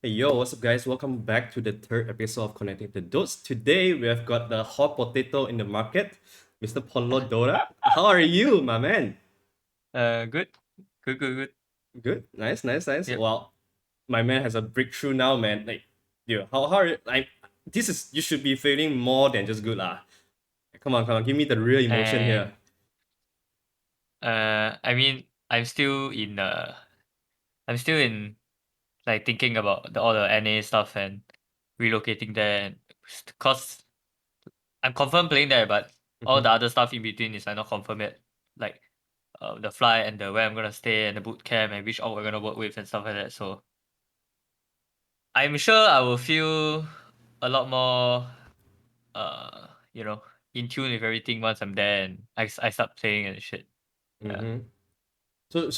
Hey yo, what's up guys? Welcome back to the third episode of Connecting the Dots. Today we have got the hot potato in the market, Mr. Ponlo Dota. How are you, my man? Good, good. Good, nice. Yep. Well, my man has a breakthrough now, man. Like, dude, how are you? Like, this is you should be feeling more than just good lah. Come on, give me the real emotion And here. I mean, I'm still in like thinking about all the NA stuff and relocating there, and cause I'm confirmed playing there, but all the Mm-hmm, other stuff in between is like not confirmed yet, like the flight and the where I'm gonna stay and the boot camp and which org we're gonna work with and stuff like that. So I'm sure I will feel a lot more, uh, you know, in tune with everything once I'm there and I start playing and shit. Yeah. mm-hmm. So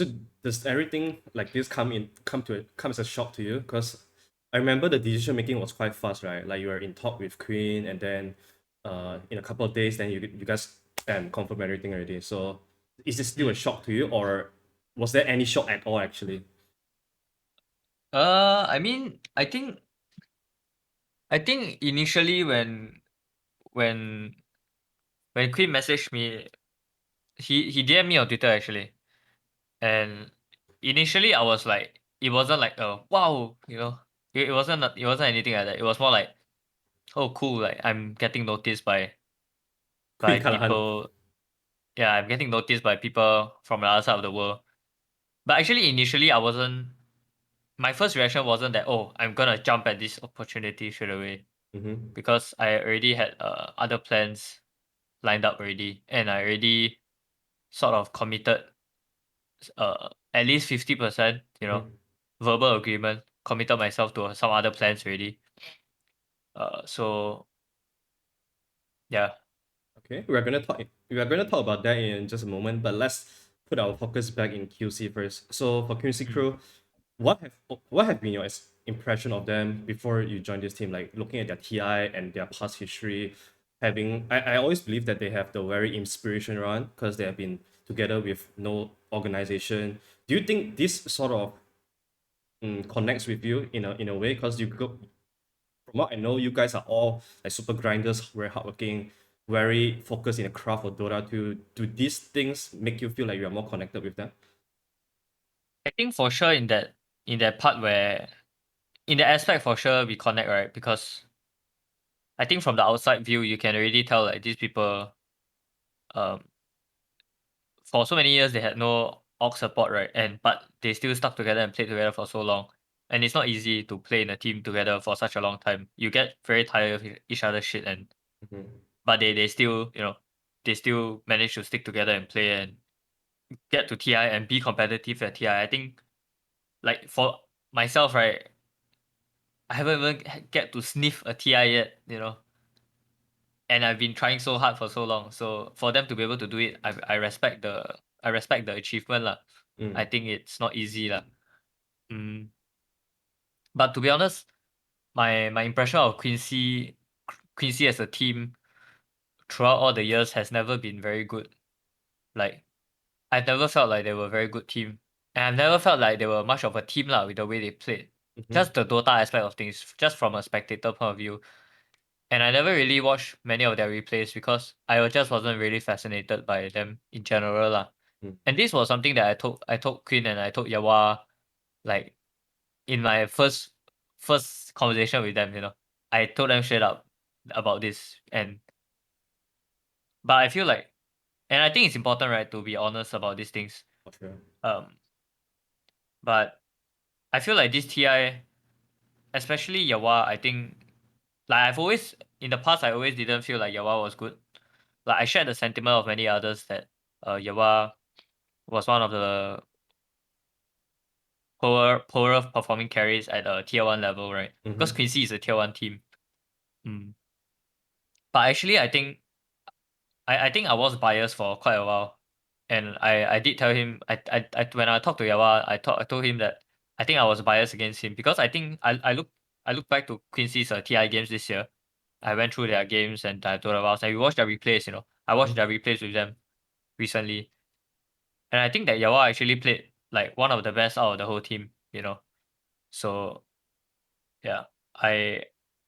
does everything like this come as a shock to you? Because I remember the decision making was quite fast, right? Like you were in talk with Queen, and then in a couple of days, then you guys confirm everything already. So is this still a Mm. shock to you, or was there any shock at all actually? I mean, I think initially when when Queen messaged me, he DM me on Twitter actually, and initially I was like, it wasn't like a wow, it wasn't anything like that. It was more like, oh cool, like I'm getting noticed by Queen Kalahan. people. Yeah, I'm getting noticed by people from the other side of the world. But actually, initially I wasn't. My first reaction wasn't that, oh, I'm gonna jump at this opportunity straight away, Mm-hmm. because I already had other plans lined up already, and I already sort of committed at least 50%, Mm-hmm. verbal agreement, committed myself to some other plans already. So yeah. Okay, We are gonna talk about that in just a moment, but let's put our focus back in QC first. So for Quincy Mm. Crew, what have what have been your impression of them before you joined this team? Like looking at their TI and their past history, I always believe that they have the very inspiration run because they have been together with no organization. Do you think this sort of connects with you in a way? Because you go from what I know, you guys are all like super grinders, very hardworking, very focused in the craft of Dota 2. Do these things make you feel like you are more connected with them? I think for sure in that part where in the aspect for sure we connect, right? Because I think from the outside view you can already tell like these people, um for so many years they had no org support, right? And but they still stuck together and played together for so long. And it's not easy to play in a team together for such a long time. You get very tired of each other's shit, and Mm-hmm. but they still, they still manage to stick together and play and get to TI and be competitive at TI. I think like for myself, right, I haven't even get to sniff a TI yet, and I've been trying so hard for so long. So for them to be able to do it, I respect the achievement lah. I Mm. think it's not easy lah. Mm. But to be honest, my impression of Quincy as a team throughout all the years has never been very good. Like I've never felt like they were a very good team, and I've never felt like they were much of a team lah with the way they played. Mm-hmm. Just the Dota aspect of things, just from a spectator point of view. And I never really watched many of their replays because just wasn't really fascinated by them in general lah. Mm. And this was something that I told Quinn and I told Yawa, like in my first conversation with them. I told them straight up about this, and but I feel like, and I think it's important, right, to be honest about these things. For sure. Um, but I feel like this TI, especially Yawa, I think like I've always in the past I always didn't feel like Yawa was good. Like I shared the sentiment of many others that Yawa was one of the poorer performing carries at a tier one level, right? Because Mm-hmm. Quincy is a tier one team. Mm. But actually, I think I was biased for quite a while, and I did tell him, I when I talked to Yawa, I told him that I think I was biased against him because I think I look back to Quincy's TI games this year. I went through their games and I told about, and we watched their replays. I watched Mm-hmm. their replays with them recently, and I think that Yawa actually played like one of the best out of the whole team. So Yeah. I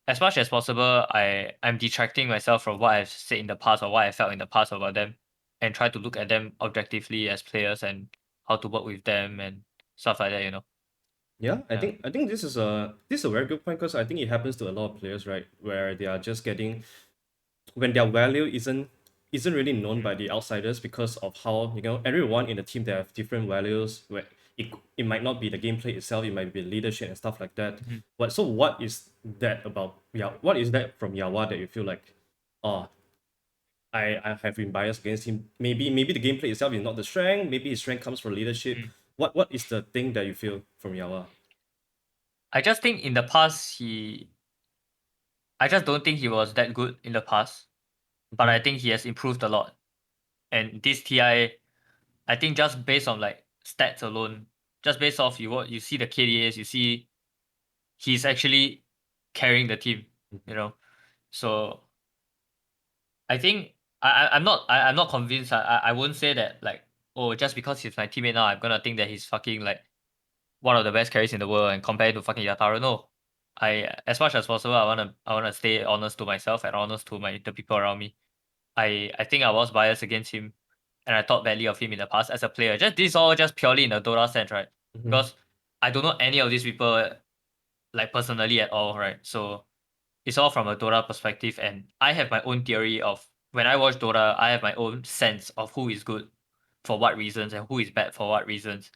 as much as possible, I'm detracting myself from what I've said in the past or what I felt in the past about them, and try to look at them objectively as players and how to work with them and stuff like that, you know? Yeah, I Yeah. think I think this is a very good point because I think it happens to a lot of players, right? Where they are just getting when their value isn't really known Mm, by the outsiders because of how everyone in the team they have different values where it might not be the gameplay itself, it might be leadership and stuff like that. mhm, What is that about? Yeah, what is that from Yawa that you feel like, oh, I have been biased against him? Maybe the gameplay itself is not the strength. Maybe his strength comes from leadership. mm. What is the thing that you feel from Yawa? I just think in the past I just don't think he was that good in the past, but I Mm-hmm. think he has improved a lot. And this I think just based on like stats alone, just based off what you see the KDAs, you see he's actually carrying the team, you know. So I think I'm not convinced. I wouldn't say that like, oh, just because he's my teammate now, I'm gonna think that he's fucking like one of the best carries in the world and compared to fucking Yataro. No. As much as possible I wanna stay honest to myself and honest to the people around me. I think I was biased against him, and I thought badly of him in the past as a player. Just this all just purely in the Dota sense, right? Mm-hmm. Because I don't know any of these people like personally at all, right? So it's all from a Dota perspective, and I have my own theory of when I watch Dota, I have my own sense of who is good for what reasons and who is bad for what reasons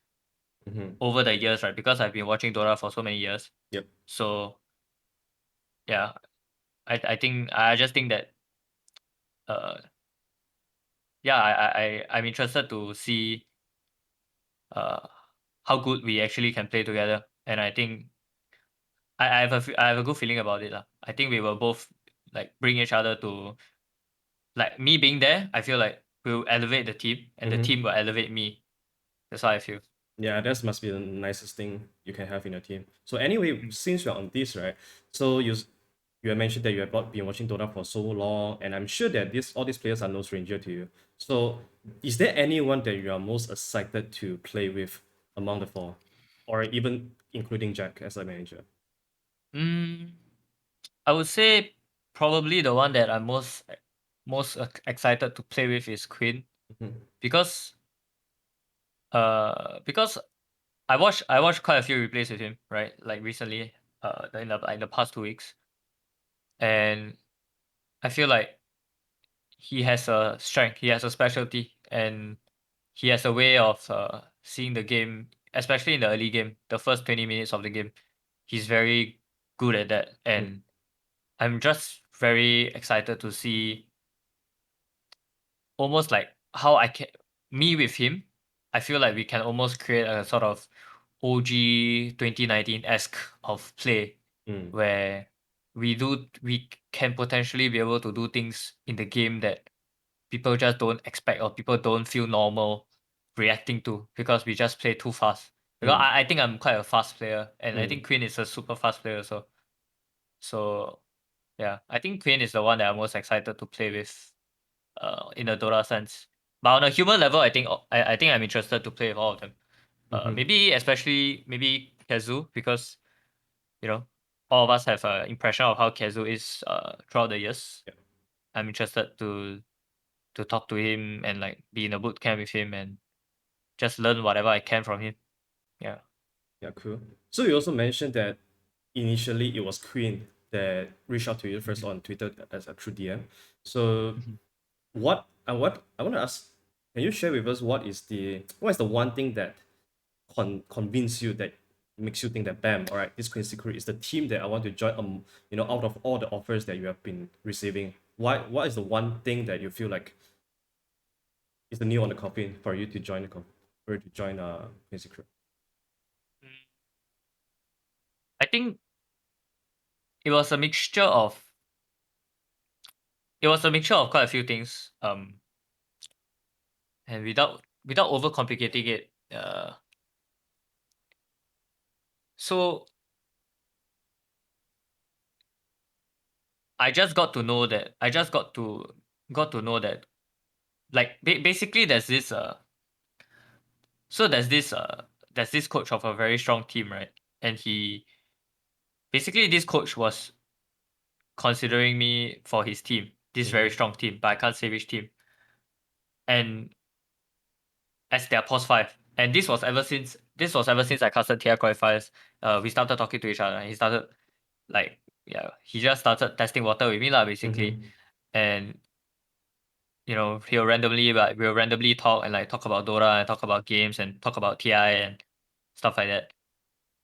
Mm-hmm. over the years, right? Because I've been watching Dota for so many years. Yep. So yeah, I just think that uh yeah, I'm interested to see uh how good we actually can play together. And I think I have a good feeling about it lah. I think we will both like bring each other to like me being there. I feel like we'll elevate the team, and the Mm-hmm. team will elevate me. That's how I feel. Yeah, that must be the nicest thing you can have in a team. So anyway, Mm, since you're on this, right? So you have mentioned that you have been watching Dota for so long, and I'm sure that all these players are no stranger to you. So is there anyone that you are most excited to play with among the four, or even including Jack as a manager? Mm, I would say probably the one that I'm most excited to play with is Quinn, Mhm. because because I watched quite a few replays with him, right? Like recently, in the past 2 weeks, and I feel like he has a strength, he has a specialty, and he has a way of seeing the game, especially in the early game, the first 20 minutes of the game. He's very good at that, Mm, and I'm just very excited to see almost like how I can me with him. I feel like we can almost create a sort of OG 2019 esque of play mm, where we can potentially be able to do things in the game that people just don't expect or people don't feel normal reacting to because we just play too fast. Because mm, I think I'm quite a fast player, and I think mm, Queen is a super fast player. So yeah, I think Queen is the one that I'm most excited to play with in a Dota sense. But on a human level, I think I'm interested to play with all of them. mm-hmm. Maybe especially maybe Kazu, because you know all of us have an impression of how Kazu is throughout the years. Yeah, I'm interested to talk to him and like be in a boot camp with him and just learn whatever I can from him. Yeah. yeah, cool. So you also mentioned that initially it was Queen that reached out to you first Mhm, on Twitter as a true DM. So mhm. what I want to ask, can you share with us what is the one thing that convince you that makes you think that bam, all right, this Quincy Crew is the team that I want to join, out of all the offers that you have been receiving, what is the one thing that you feel like is the nail on the coffin for you to join Quincy Crew? Mm, I think it was a mixture of quite a few things. And without overcomplicating it, so I just got to know that like basically so there's this coach of a very strong team, right? And basically this coach was considering me for his team, this very Mm-hmm. strong team, but I can't say which team, and as their post five. And this was ever since I casted TI qualifiers. We started talking to each other. And he started like he just started testing water with me lah basically, Mm-hmm. and we'll randomly talk and like talk about Dota and talk about games and talk about TI and stuff like that.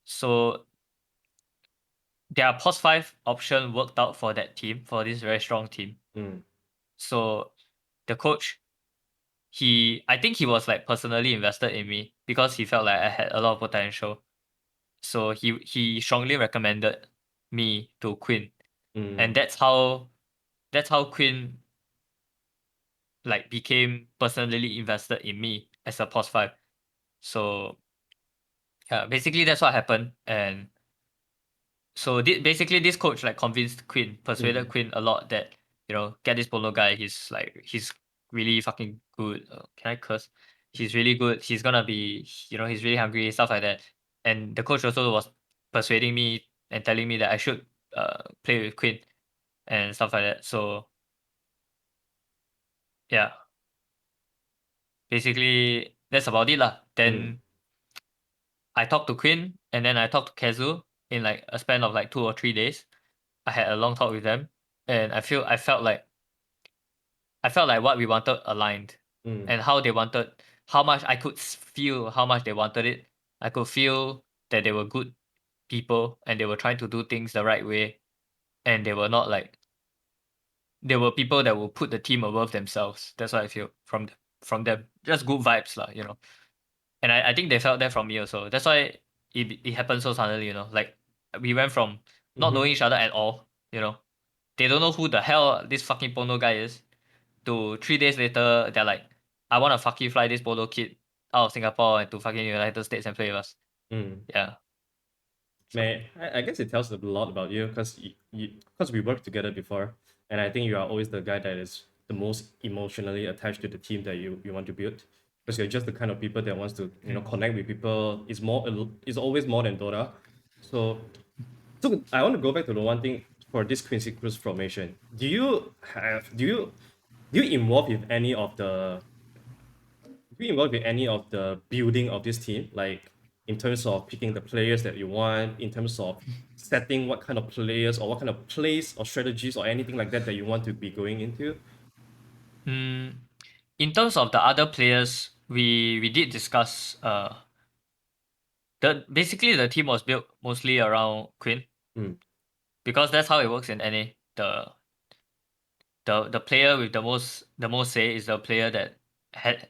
So their post five option worked out for that team, for this very strong team. Mm. So the coach, I think he was like personally invested in me because he felt like I had a lot of potential. So he strongly recommended me to Quinn, and Mm. that's how Quinn like became personally invested in me as a post five. So yeah, basically that's what happened. And so basically this coach like convinced Quinn, persuaded Mm. Quinn a lot that get this Ponlo guy. He's really fucking good. Can I curse? He's really good. He's gonna be he's really hungry, stuff like that. And the coach also was persuading me and telling me that I should play with Quinn and stuff like that. So yeah, basically that's about it lah. Mm. Then I talked to Quinn and then I talked to Kazu in like a span of like 2 or 3 days. I had a long talk with them, and I felt like what we wanted aligned, Mm. and how they wanted, how much I could feel how much they wanted it. I could feel that they were good people and they were trying to do things the right way, and they were people that will put the team above themselves. That's what I feel from them. Just good vibes lah. And I think they felt that from me also. That's why it happened so suddenly. Like we went from not Mm-hmm. knowing each other at all. They don't know who the hell this fucking Ponlo guy is. To 3 days later, they're like, I want to fucking fly this Ponlo kid out of Singapore and to fucking United States and play with us. Mm. Yeah. So Man, I guess it tells a lot about you because because we worked together before, and I think you are always the guy that is the most emotionally attached to the team that you want to build. Because you're just the kind of people that wants to mm. connect with people. It's always more than Dota. So I want to go back to the one thing for this Quincy Cruz formation. Do you involve with any of the do you involved with any of the building of this team, like in terms of picking the players that you want, in terms of setting what kind of players or what kind of plays or strategies or anything like that that you want to be going into? Mm, in terms of the other players, we did discuss basically the team was built mostly around Quinn, Mm. because that's how it works in NA. The player with the most say is the player that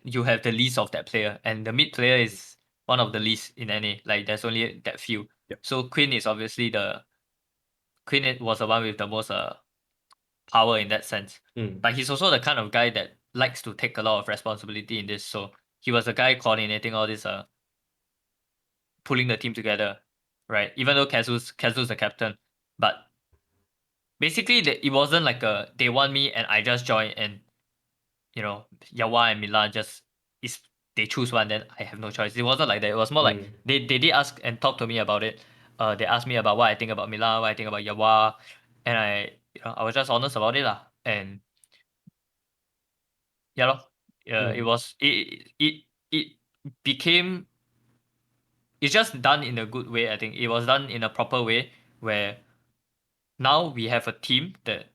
you have the least of that player, and the mid player is one of the least in NA. Like there's only that few. Yep. So Quinn was the one with the most power in that sense. Mm. But he's also the kind of guy that likes to take a lot of responsibility in this. So he was the guy coordinating all this pulling the team together, right? Even though Kazu's the captain, but basically it wasn't like they want me and I just join, and Yawa and Milan just is they choose one, then I have no choice. It wasn't like that. It was more like Mm. they did ask and talk to me about it. They asked me about what I think about Milan, what I think about Yawa, and I was just honest about it lah. And yeah, lor, it Mm. was it became it's just done in a good way. I think it was done in a proper way where now we have a team that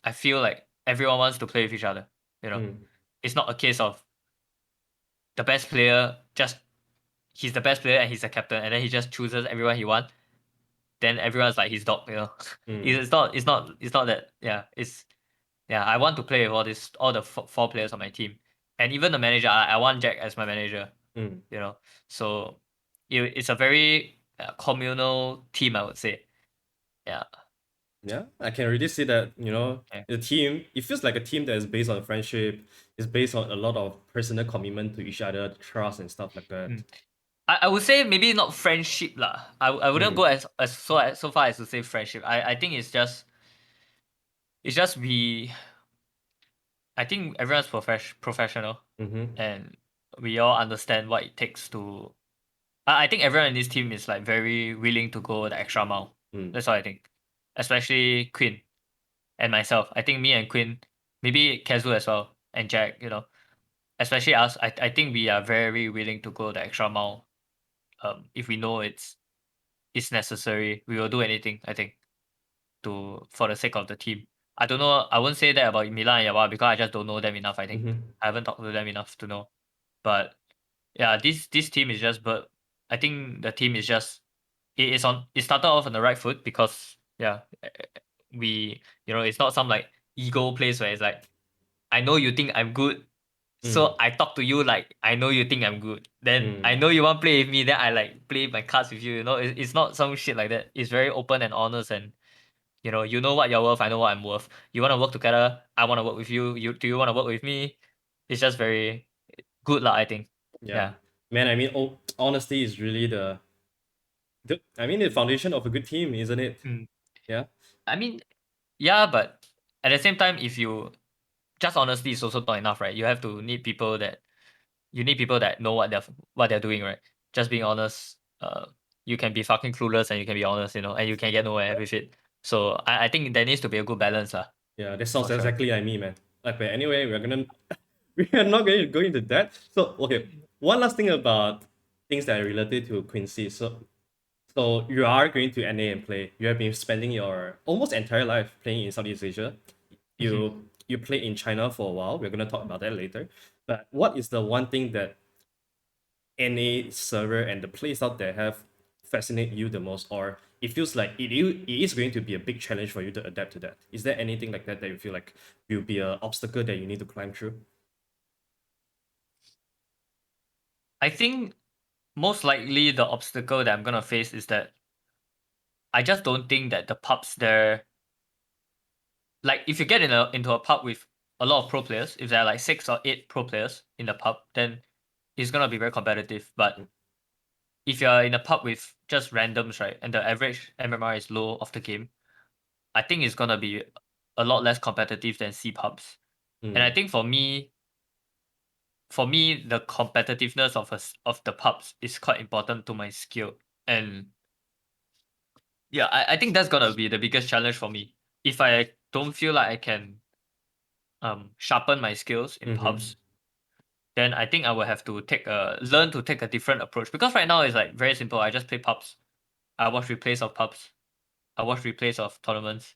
I feel like everyone wants to play with each other. You know, Mm. it's not a case of the best player just he's the best player and he's the captain, and then he just chooses everyone he wants. Then everyone's like his dog. Mm. It's not that. Yeah, I want to play with all the four players on my team, and even the manager. I want Jack as my manager. Mm. You know, so it's a very communal team, I would say. Yeah. Yeah, I can really see that, Yeah. the team, it feels like a team that is based on friendship, is based on a lot of personal commitment to each other, trust and stuff like that. Mm. I would say maybe not friendship lah. I wouldn't go Mm. as so far as to say friendship. I think it's just I think everyone's professional, Mm-hmm. and we all understand what it takes to. I think everyone in this team is like very willing to go the extra mile. Mm. That's what I think. Especially Quinn and myself. I think me and Quinn, maybe Kazu as well, and Jack, especially us, I think we are very willing to go the extra mile. If we know it's necessary, we will do anything, I think, for the sake of the team. I don't know. I won't say that about Milan and Yawa because I just don't know them enough. I think Mm-hmm. I haven't talked to them enough to know. But yeah, this team is just. But I think the team is just. It is on. It started off on the right foot because yeah, we it's not some like ego place where it's like I know you think I'm good, Mm. so I talk to you like I know you think I'm good. Then I Mm. know you want to play with me. Then I like play my cards with you. It's not some shit like that. It's very open and honest and you know what you're worth, I know what I'm worth. You want to work together, I want to work with you. Do you want to work with me? It's just very good lah, I think. Yeah. Yeah. Man, I mean, honesty is really the foundation of a good team, isn't it? Mm. Yeah. I mean, yeah, but at the same time, if you just honesty is also not enough, right? You need people that know what they're doing, right? Just being honest. You can be fucking clueless and you can be honest, and you can get nowhere with it. So I think there needs to be a good balance, lah, Yeah, that sounds for sure. exactly like me, man. Like, but anyway, we are not going to go into that. So, okay, one last thing about things that are related to Quincy. So you are going to NA and play. You have been spending your almost entire life playing in Southeast Asia. Mhm. You played in China for a while. We're gonna talk about that later. But what is the one thing that NA server and the plays out there have fascinate you the most, or it feels like it is going to be a big challenge for you to adapt to that? Is there anything like that that you feel like will be an obstacle that you need to climb through? I think most likely the obstacle that I'm gonna face is that I just don't think that the pubs there, like if you get into a pub with a lot of pro players, if there are like 6 or 8 pro players in the pub, then it's gonna be very competitive. But if you're in a pub with just randoms, right, and the average MMR is low of the game, I think it's gonna be a lot less competitive than C pubs. And I Mm. think for me, the competitiveness of the pubs is quite important to my skill. And yeah, I think that's gonna be the biggest challenge for me. If I don't feel like I can sharpen my skills in Mm-hmm. pubs, then I think I will have to learn to take a different approach. Because right now it's like very simple. I just play pubs. I watch replays of pubs. I watch replays of tournaments.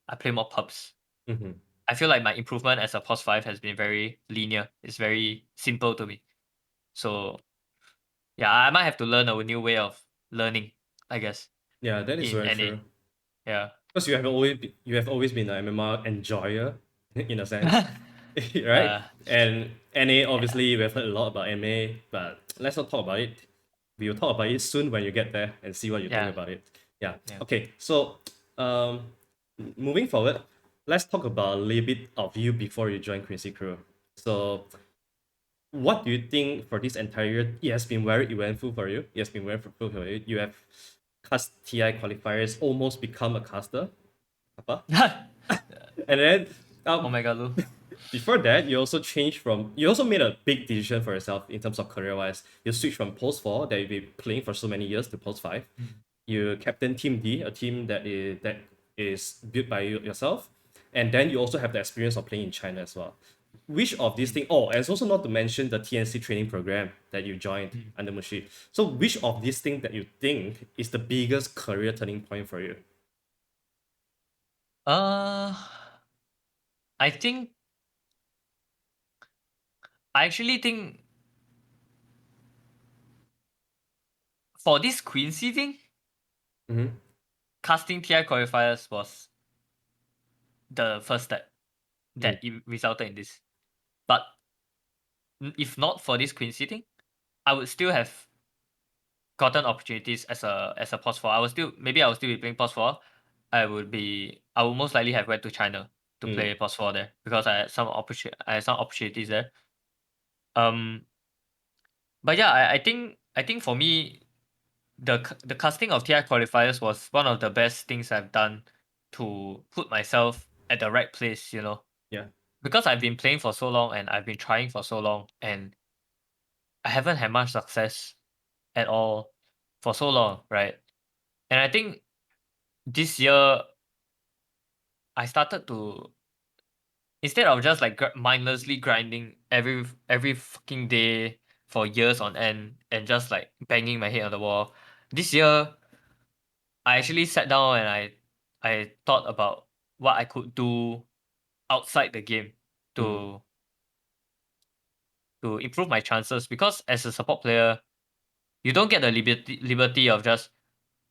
I play more pubs. Mm-hmm. I feel like my improvement as a POS 5 has been very linear. It's very simple to me. So yeah, I might have to learn a new way of learning, I guess, Yeah, that is in very NA. true. Yeah. Because you have always been an MMR enjoyer in a sense, right? uh, And NA, yeah. obviously we've heard a lot about MA, but let's not talk about it. We will talk about it soon when you get there and see what you think Yeah. about it. Yeah. Yeah. Okay. So, um, moving forward, let's talk about a little bit of you before you joined Quincy Crew. So, what do you think for this entire year? It has been very eventful for you. It has been very fruitful for you. You have cast TI qualifiers, almost become a caster. Apa? And then Oh um, my god, Lou. before that, you also made a big decision for yourself in terms of career wise. You switched from Post 4 that you've been playing for so many years to Post 5. Mm. You captain Team D, a team that is built by yourself. And then you also have the experience of playing in China as well. Which of these Mm. things, oh, and it's also not to mention the TNC training program that you joined Mm. under Mushi. So which of these things that you think is the biggest career turning point for you? Uh, I think I actually think for this Quincy thing, Mm-hmm. casting TI qualifiers was the first step Mm. that resulted in this. But if not for this Quincy thing, I would still have gotten opportunities as a POS 4. I would still be playing POS 4. I would most likely have went to China to Mm. play POS 4 there because I had some opportunities there. Um but yeah, I think for me the casting of TI qualifiers was one of the best things I've done to put myself at the right place. Yeah. Because I've been playing for so long and I've been trying for so long and I haven't had much success at all for so long, right? And I think this year I started to, instead of just like mindlessly grinding every fucking day for years on end and just like banging my head on the wall, this year I actually sat down and I thought about what I could do outside the game Mm. to improve my chances, because as a support player you don't get the liberty of just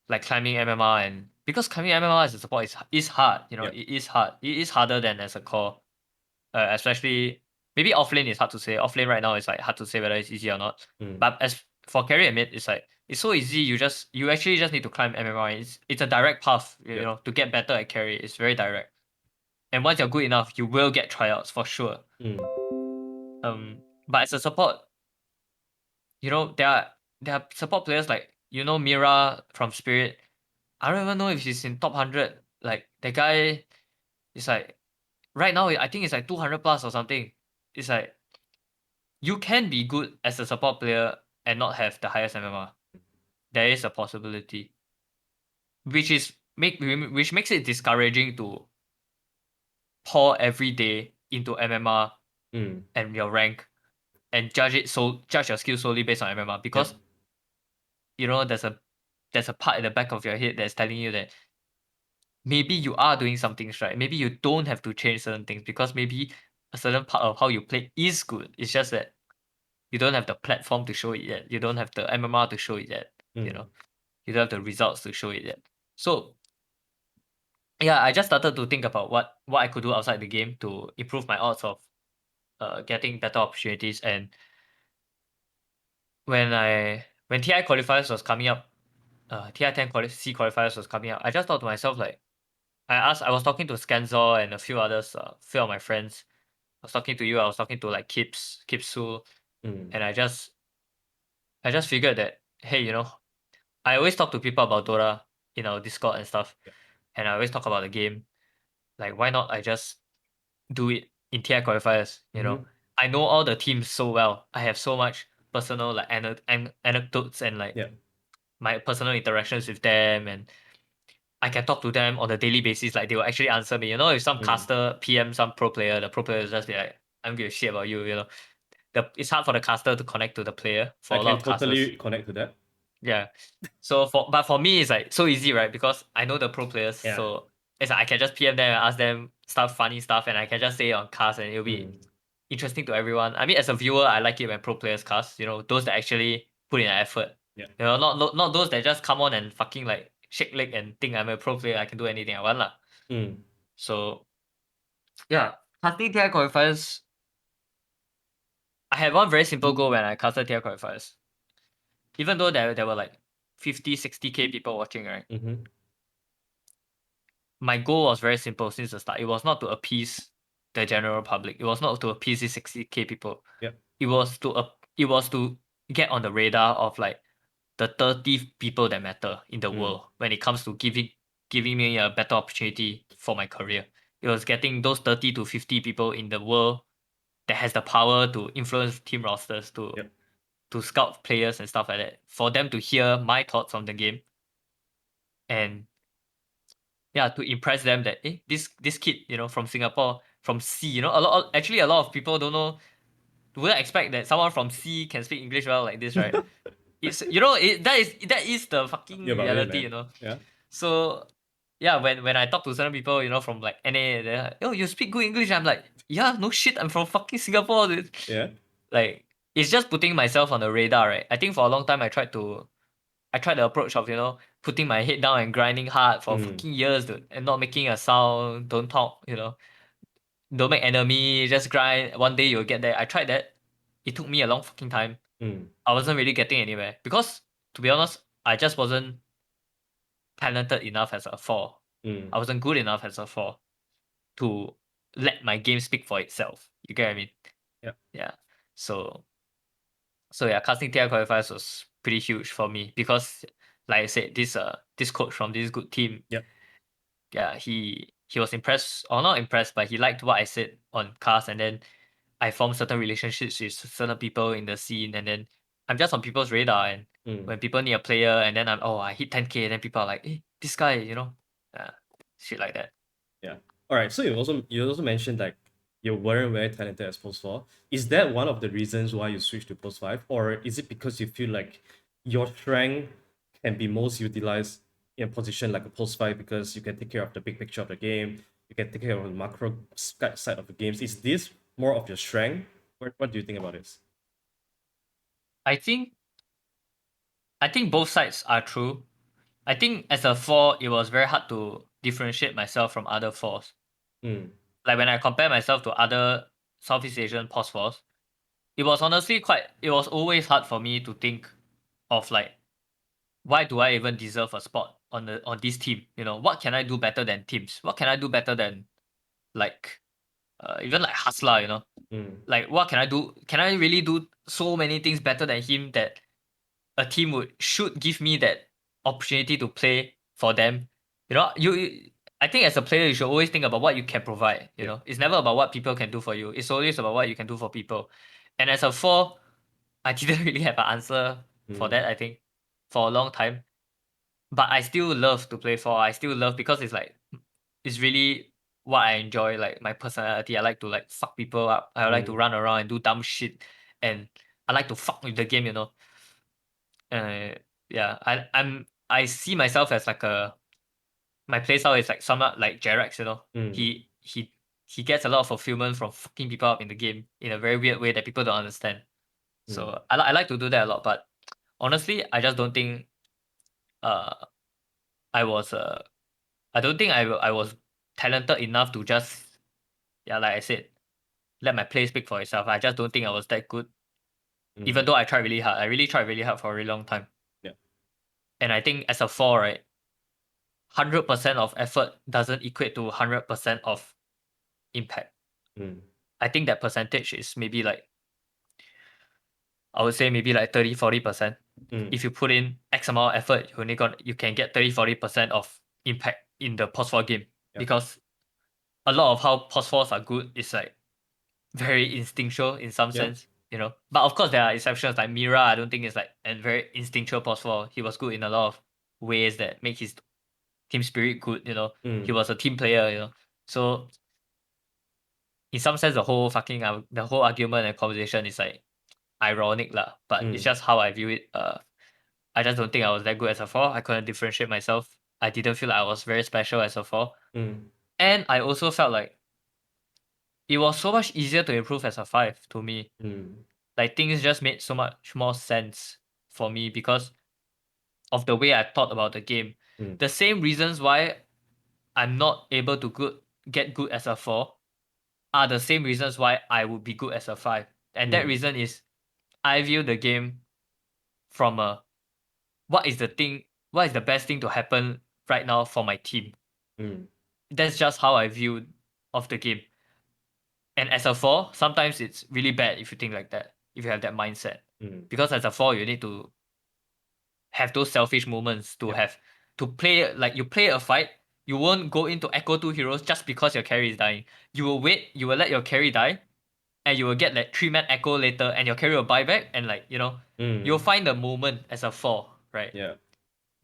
like climbing MMR, and because climbing MMR as a support is hard, you know, Yep. it is hard. It is harder than as a core. Especially maybe offlane is hard to say. Offlane right now is like hard to say whether it's easy or not. Mm. But as for carry and mid, it's like it's so easy. You actually just need to climb MMR. It's a direct path, you Yep. know, to get better at carry. It's very direct. And once you're good enough, you will get tryouts for sure. Mm. But as a support, you know, there are support players like, you know, Mira from Spirit. I don't even know if she's in top 100. Like the guy is like right now I think it's like 200 plus or something. It's like you can be good as a support player and not have the highest MMR. There is a possibility, which makes it discouraging to pour every day into MMR Mm. and your rank and judge your skill solely based on MMR, Yep. because you know there's a part at the back of your head that's telling you that maybe you are doing some things right. Maybe you don't have to change certain things because maybe a certain part of how you play is good. It's just that you don't have the platform to show it yet. You don't have the MMR to show it yet. You Mm. know, you don't have the results to show it yet. So yeah, I just started to think about what I could do outside the game to improve my odds of getting better opportunities. And when TI qualifiers was coming up, TI 10 C qualifiers was coming up, I just thought to myself like, I was talking to Scanzor and a few others, few of my friends. I was talking to you. I was talking to like Kipsu, Mm. and I just figured that, hey, you know, I always talk to people about Dota in our Discord and stuff, Yep. and I always talk about the game. Like, why not I just do it in TI qualifiers? You know, Mm-hmm. I know all the teams so well. I have so much personal like anecdotes and like Yep. my personal interactions with them, and I can talk to them on a daily basis. Like they will actually answer me. You know, if some Mm. caster PM some pro player, the pro player will just be like, "I'm gonna shit about you." You know, it's hard for the caster to connect to the player I for a lot can of casters. totally connect to that. Yeah. So for me it's like so easy, right? Because I know the pro players, Yeah. so it's like I can just PM them and ask them stuff, funny stuff, and I can just say it on cast and it'll be Mm. interesting to everyone. I mean, as a viewer, I like it when pro players cast. You know, those that actually put in an effort. Yeah. You know, not those that just come on and fucking like shake leg and think I'm a pro player. I can do anything I want lah. Mm. So yeah, casting TI qualifiers. I had one very simple goal when I casted TI qualifiers. Even though there were like 50, 60K people watching, right? Mm-hmm. My goal was very simple since the start. It was not to appease the general public. It was not to appease the 60K people. Yep. It was to get on the radar of like the 30 people that matter in the Mm. world when it comes to giving me a better opportunity for my career. It was getting those 30 to 50 people in the world that has the power to influence team rosters, Yep. to scout players and stuff like that. For them to hear my thoughts on the game and yeah, to impress them that this kid, you know, from Singapore, from C, you know, actually a lot of people don't know, wouldn't expect that someone from C can speak English well like this, right? It's, you know, that is the You're fucking about it, reality, man. you know. Yeah. So yeah, when I talk to certain people, you know, from like NA, they're like, oh, you speak good English. I'm like, yeah, no shit, I'm from fucking Singapore, dude. Yeah. Like, it's just putting myself on the radar, right? I think for a long time I tried the approach of, you know, putting my head down and grinding hard for Mm. fucking years, dude, and not making a sound, don't talk, you know, don't make enemy, just grind. One day you'll get there. I tried that. It took me a long fucking time. Mm. I wasn't really getting anywhere because, to be honest, I just wasn't talented enough as a four. Mm. I wasn't good enough as a four to let my game speak for itself. You get what I mean? Yep. Yeah. So yeah, casting TI qualifiers was pretty huge for me because, like I said, this coach from this good team, Yep. yeah, he was impressed, or not impressed, but he liked what I said on cast, and then I formed certain relationships with certain people in the scene, and then I'm just on people's radar. And Mm. when people need a player, and then I hit 10K, then people are like, hey, this guy, you know, Shit like that. Yeah. All right. So you also mentioned like you weren't very talented as post four. Is that one of the reasons why you switched to post five, or is it because you feel like your strength can be most utilized in a position like a post five because you can take care of the big picture of the game, you can take care of the macro side of the games. Is this more of your strength? What do you think about this? I think both sides are true. I think as a four, it was very hard to differentiate myself from other fours. Mm, Like when I compare myself to other Southeast Asian post fours, it was honestly it was always hard for me to think of like, why do I even deserve a spot on this team? You know, what can I do better than teams? What can I do better than like even like Hustler, you know? mm, Like what can I do? Can I really do so many things better than him that a team should give me that opportunity to play for them? You know, I think as a player you should always think about what you can provide. You yeah. know, it's never about what people can do for you. It's always about what you can do for people. And as a four, I didn't really have an answer for Mm, that. I think for a long time, but I still love to play four. I still love because it's like it's really what I enjoy. Like my personality, I like to like fuck people up. I like to mm, run around and do dumb shit, and I like to fuck with the game. You know, uh, yeah. I see myself as like my playstyle is like somewhat like Jerax. You know, mm, he gets a lot of fulfillment from fucking people up in the game in a very weird way that people don't understand. mm, So I like to do that a lot, but honestly, I just don't think uh I was I don't think I was talented enough to just, yeah, like I said, let my play speak for itself. I just don't think I was that good, even mm, though I tried really hard. I really tried really hard for a really long time. yeah. And I think as a four, right, 100% of effort doesn't equate to 100% of impact. Mm, I think that percentage is maybe like, I would say maybe like 30-40%. mm, If you put in X amount of effort, you can get 30-40% of impact in the post 4 game. yeah. Because a lot of how post 4s are good is like very instinctual in some Yep. sense, you know. But of course, there are exceptions like Mira. I don't think it's like a very instinctual post four. He was good in a lot of ways that make his team spirit good. You know, he Mm, was a team player. You know, so in some sense, the whole argument and conversation is like ironic lah. But it's mm, just how I view it. I just don't think I was that good as a four. I couldn't differentiate myself. I didn't feel like I was very special as a four, mm, and I also felt like it was so much easier to improve as a five to me. mm, Like things just made so much more sense for me because of the way I thought about the game. mm, The same reasons why I'm not able to get good as a four are the same reasons why I would be good as a five. And that mm, reason is I view the game from a what is the best thing to happen right now for my team. mm, That's just how I view of the game. And as a four, sometimes it's really bad if you think like that, if you have that mindset. mm. Because as a four, you need to have those selfish moments Yep. to play like you play a fight, you won't go into echo two heroes just because your carry is dying. You will wait, you will let your carry die, and you will get like 3-man echo later, and your carry will buy back, and like you'll Mm, find the moment as a four, right? yeah.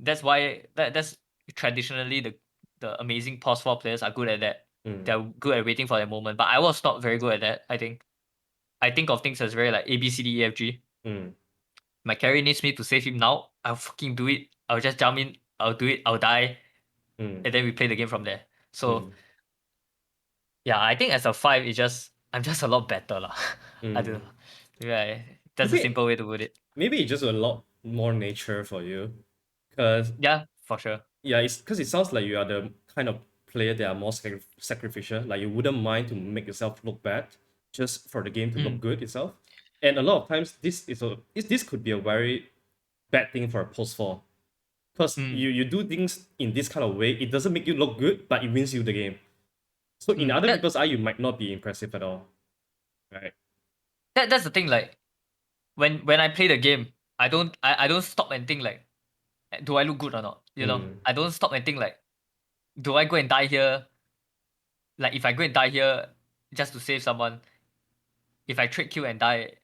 That's why that's traditionally the amazing pause four players are good at that. Mm, They're good at waiting for their moment. But I was not very good at that, I think. I think of things as very like A B C D E F G. mm, My carry needs me to save him now, I'll fucking do it. I'll just jump in, I'll do it, I'll die, mm, and then we play the game from there. So mm, yeah, I think as a five, I'm just a lot better lah. I don't mm. know. Yeah, that's a Maybe simple way to put it. maybe it's just a lot more nature for you, cause Yeah, for sure. yeah, it's because it sounds like you are the kind of player that are more sacrificial. Like you wouldn't mind to make yourself look bad just for the game to look Mm, good itself. And a lot of times, this could be a very bad thing for a post four. Because mm, you do things in this kind of way, it doesn't make you look good, but it wins you the game. So in mm. other people's eye, you might not be impressive at all, right? That's the thing. Like when I play the game, I don't stop and think like, do I look good or not? You know, Mm, I don't stop and think like, do I go and die here? Like if I go and die here just to save someone, if I trade kill and die,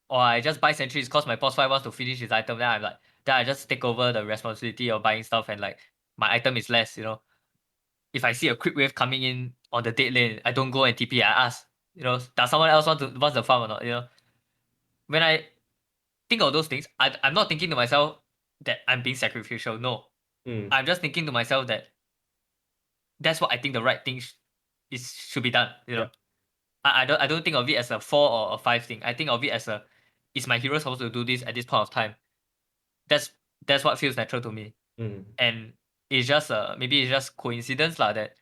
or I just buy sentries because my boss fight wants to finish his item, then I just take over the responsibility of buying stuff and like my item is less, you know. If I see a quick wave coming in on the dead lane, I don't go and TP. I ask, you know, does someone else wants the farm or not? You know, when I think of those things, I'm not thinking to myself that I'm being sacrificial. No, Mm. I'm just thinking to myself that that's what I think the right thing should be done. You Yeah. know, I don't think of it as a 4 or a 5 thing. I think of it as a, is my hero supposed to do this at this point of time? That's that's what feels natural to me, Mm. and it's just maybe it's just coincidence lah that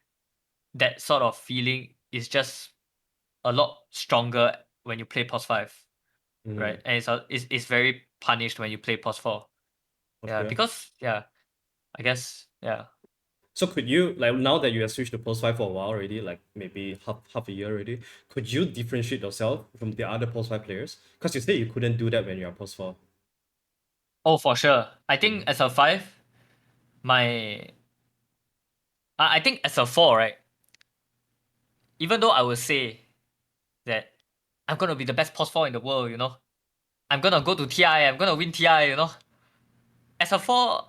that sort of feeling is just a lot stronger when you play pos 5, Mm. right? And it's very punished when you play pos 4. Yeah, Okay. because yeah, I guess yeah. So could you, like, now that you have switched to post five for a while already, like maybe half a year already, could you differentiate yourself from the other post five players? Because you said you couldn't do that when you're post four. Oh, for sure. I think Mm. as a 5, my I think as a 4, right? Even though I would say that I'm gonna be the best pos 4 in the world, you know, I'm gonna go to TI, I'm gonna win TI, you know. As a 4,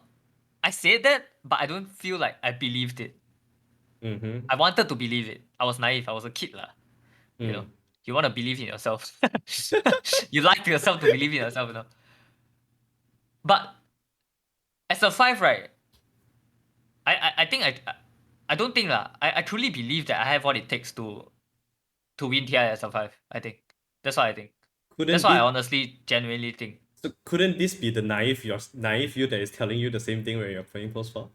I said that, but I don't feel like I believed it. Mm-hmm. I wanted to believe it. I was naive. I was a kid, lah. You know, Mm. you want to believe in yourself. You like yourself to believe in yourself, you know. But as a 5, right? I think I don't think lah. I truly believe that I have what it takes to win TI as a 5. I think that's what I think. That's Couldn't what I this honestly, genuinely think. so couldn't this be the naive you that is telling you the same thing when you're playing post four?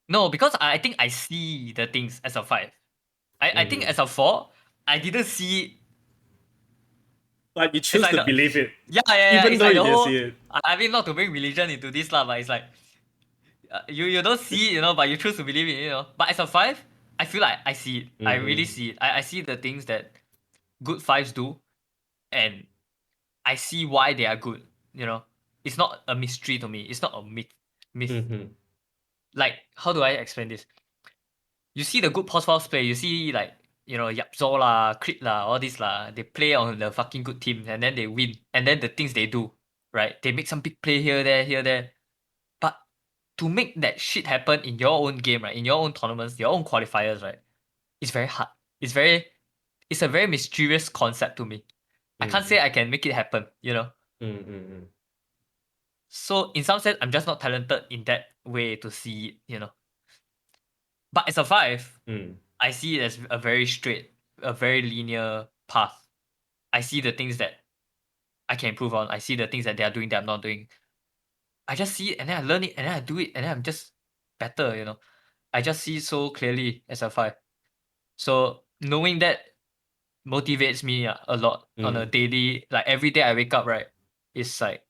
No, because I think I see the things as a 5. I think Mm. as a 4, I didn't see it. But you It's choose like to the, believe it, yeah, yeah, yeah. even It's though like you the didn't see whole. it. I mean, not to bring religion into this lah, but it's like you don't see it, you know, but you choose to believe it, you know. But as a 5, I feel like I see it. I really Mm-hmm. see it. I see the things that good 5s do, and I see why they are good. You know, it's not a mystery to me. It's not a myth. Myth. Mm-hmm. Like, how do I explain this? You see the good post play. You see like, you know, Yapzo lah, Crit lah, all this lah. They play on the fucking good team and then they win. And then the things they do, right? They make some big play here, there, here, there. But to make that shit happen in your own game, right? In your own tournaments, your own qualifiers, right? It's very hard. It's very, it's a very mysterious concept to me. I can't Mm-hmm. say I can make it happen, you know. Mm-hmm. So in some sense, I'm just not talented in that way to see it, you know. But as a 5, Mm. I see it as a very straight, a very linear path. I see the things that I can improve on. I see the things that they are doing that I'm not doing. I just see it and then I learn it and then I do it and then I'm just better, you know. I just see so clearly as a 5. So knowing that motivates me a lot on a Mm. daily, like every day I wake up, right? It's like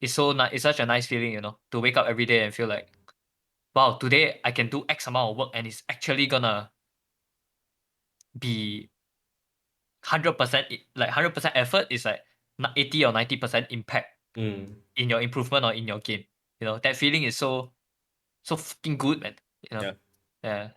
it's so nice. It's such a nice feeling, you know, to wake up every day and feel like, wow, today I can do X amount of work and it's actually gonna be 100% like 100% effort is like 80 or 90% impact Mm. in your improvement or in your game. You know, that feeling is so fucking good, man. You know? Yeah. Yeah.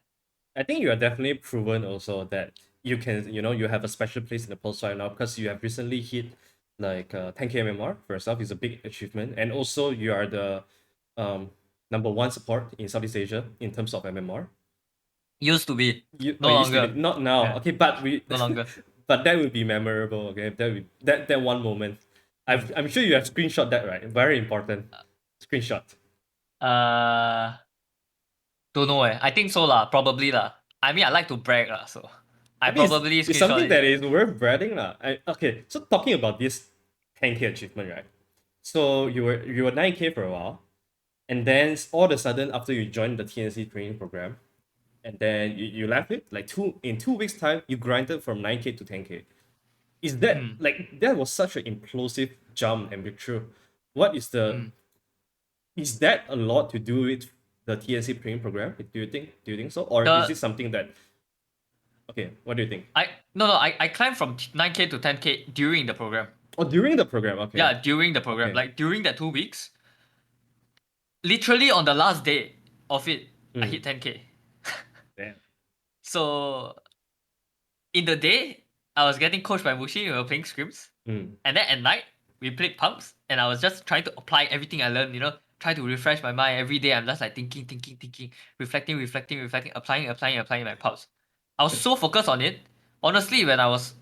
I think you are definitely proven also that you can, you have a special place in the post right now because you have recently hit like 10k MMR for yourself is a big achievement, and also you are the um number one support in Southeast Asia in terms of MMR. Used to be. You No used to be longer. not now, Yeah. okay, but we No longer. but that would be memorable, okay? That one moment. Mm. I'm sure you have screenshot that, right? Very important screenshot. Uh don't know I think so lah, probably lah. I mean I like to brag lah, so I I mean, probably it's screenshot something it. that is worth bragging, lah. Okay, so talking about this 10k achievement, right? So you were 9k for a while, and then all of a sudden after you joined the TNC training program, and then you left it like 2 weeks time, you grinded from 9k to 10k. Is that Mm. like that was such an implosive jump and breakthrough? What Mm. is that a lot to do with the TNC training program? Do you think so, or is The it something that okay? What do you think? I no no I climbed from 9k to 10k during the program. Oh, during the program, okay, Yeah, during the program. okay. Like during that 2 weeks, literally on the last day of it, I Mm. hit 10k. Damn. So in the day, I was getting coached by Mushi, we were playing scrims. Mm. And then at night, we played pumps, and I was just trying to apply everything I learned, you know, try to refresh my mind every day. I'm just like thinking, reflecting, applying my pulse. I was so focused on it. Honestly, when I was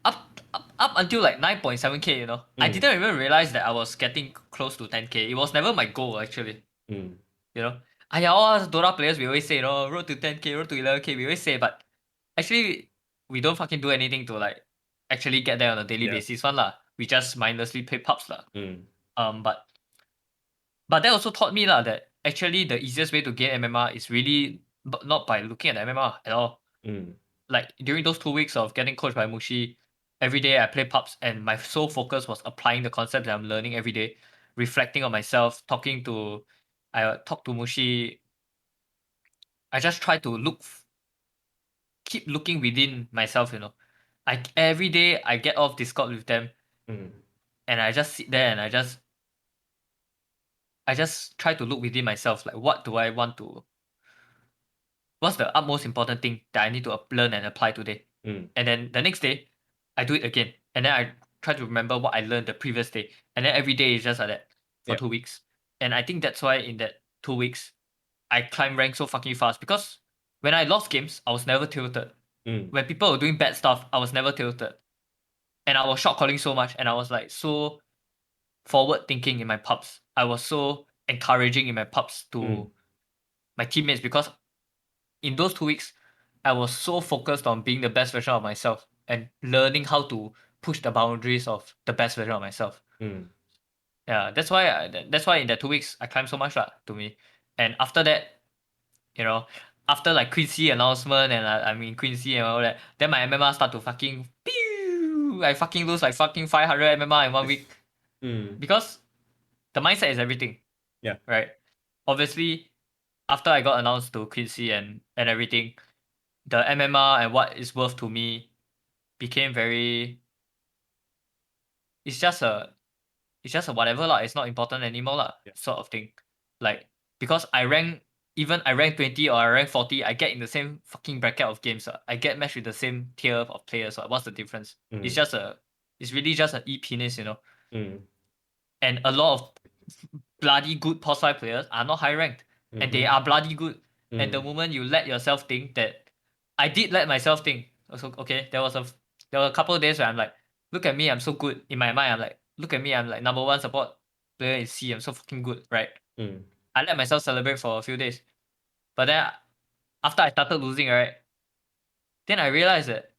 up until like 9.7K, I Mm. didn't even realize that I was getting close to 10K. It was never my goal actually. Mm. You know, all us Dota players we always say, road to 10K, road to 11K. We always say, but actually we don't fucking do anything to like actually get there on a daily Yeah. basis one lah. We just mindlessly play pubs lah. Mm. But that also taught me lah that actually the easiest way to gain MMR is really not by looking at the MMR at all. Mm. Like during those 2 weeks of getting coached by Mushi, every day I play pubs and my sole focus was applying the concept that I'm learning every day, reflecting on myself, I talk to Mushi. I just try to keep looking within myself. I every day I get off Discord with them Mm. and I just sit there and I just try to look within myself like what's the utmost important thing that I need to learn and apply today? Mm. And then the next day, I do it again. And then I try to remember what I learned the previous day. And then every day is just like that for Yeah. 2 weeks. And I think that's why in that 2 weeks, I climb rank so fucking fast because when I lost games, I was never tilted. Mm. When people were doing bad stuff, I was never tilted. And I was shot calling so much and I was like so forward thinking in my pubs. I was so encouraging in my pubs Mm. to my teammates because in those 2 weeks, I was so focused on being the best version of myself and learning how to push the boundaries of the best version of myself. Mm. Yeah, that's why in that 2 weeks I climbed so much lah to me. And after that, you know, after like Quincy announcement and I mean Quincy and all that, then my MMR start to fucking pew. I fucking lose like fucking 500 MMR in 1 week Mm. because the mindset is everything, Yeah. right? Obviously, after I got announced to Quincy and everything, the MMR and what is worth to me became very it's just a whatever lah, it's not important anymore lah, Yeah. sort of thing. Like because I rank 20 or I rank 40, I get in the same fucking bracket of games. I get matched with the same tier of players. What's the difference? It's Mm. just it's really just an e-penis. Mm. And a lot of bloody good pos 5 players are not high ranked. And they Mm-hmm. are bloody good. And the Mm. moment you let yourself think that I did let myself think. Also, okay, there were a couple of days where I'm like, look at me, I'm so good. In my mind, I'm like, look at me, I'm like number one support player in C. I'm so fucking good, right? Mm. I let myself celebrate for a few days. But then after I started losing, right, then I realized that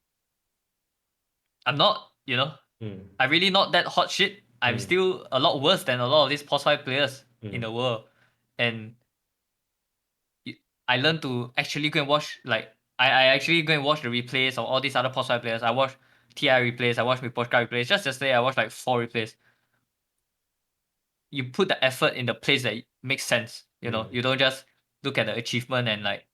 I'm not. Mm. I'm really not that hot shit. I'm Mm. still a lot worse than a lot of these pos 5 players in Mm. the world. And I learned to actually go and watch like I actually go and watch the replays of all these other pos 5 players. I watch TI replays, I watch Miposhka replays. Just yesterday I watched like 4 replays. You put the effort in the place that makes sense. Mm. You don't just look at the achievement and like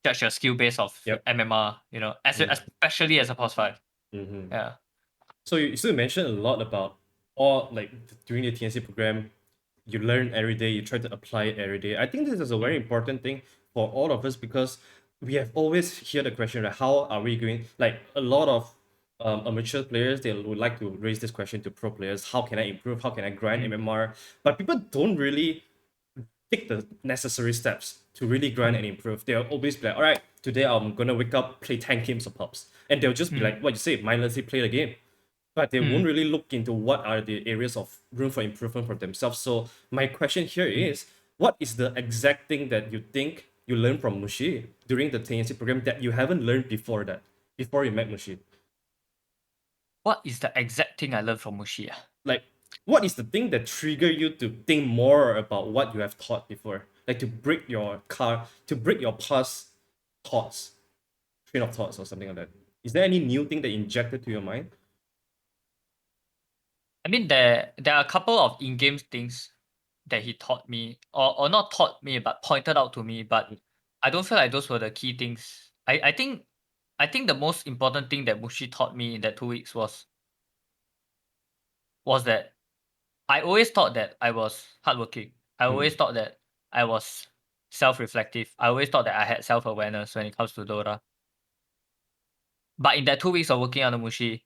judge your skill based of Yep. MMR, Mm. especially as a pos 5. Mm-hmm. Yeah. So you mentioned a lot about all like during the TNC program, you learn every day, you try to apply it every day. I think this is a very Mm. important thing for all of us because we have always heard the question, like, how are we going? Like a lot of amateur players, they would like to raise this question to pro players: How can I improve? How can I grind Mm. MMR? But people don't really take the necessary steps to really grind and Mm. improve. They'll always be like, all right, today I'm gonna wake up, play 10 games of pubs. And they'll just be Mm. like, what you say, mindlessly play the game. But they won't Mm. really look into what are the areas of room for improvement for themselves. So my question here Mm. is, what is the exact thing that you think you learned from Mushi during the TNC program that you haven't learned before that, before you met Mushi? What is the exact thing I learned from Mushi? Like, what is the thing that trigger you to think more about what you have taught before? Like to break your past thoughts, train of thoughts or something like that. Is there any new thing that injected to your mind? I mean, there are a couple of in-game things that he taught me, or not taught me, but pointed out to me. But I don't feel like those were the key things. I think the most important thing that Mushi taught me in that 2 weeks was that I always thought that I was hardworking. I always Mm. thought that I was self-reflective. I always thought that I had self-awareness when it comes to Dota. But in that 2 weeks of working on the Mushi,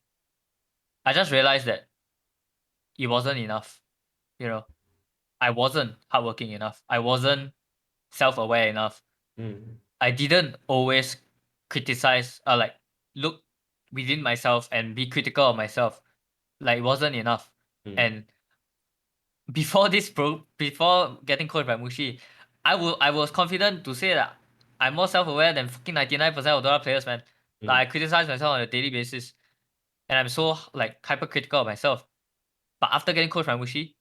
I just realized that it wasn't enough. you know, I wasn't hardworking enough. I wasn't self-aware enough. Mm. I didn't always criticize or like look within myself and be critical of myself. Like it wasn't enough. Mm. And before getting coached by Mushi, I was confident to say that I'm more self-aware than fucking 99% of Dota players, man. Mm. Like I criticize myself on a daily basis, and I'm so like hypercritical of myself. But after getting coached by Mushi,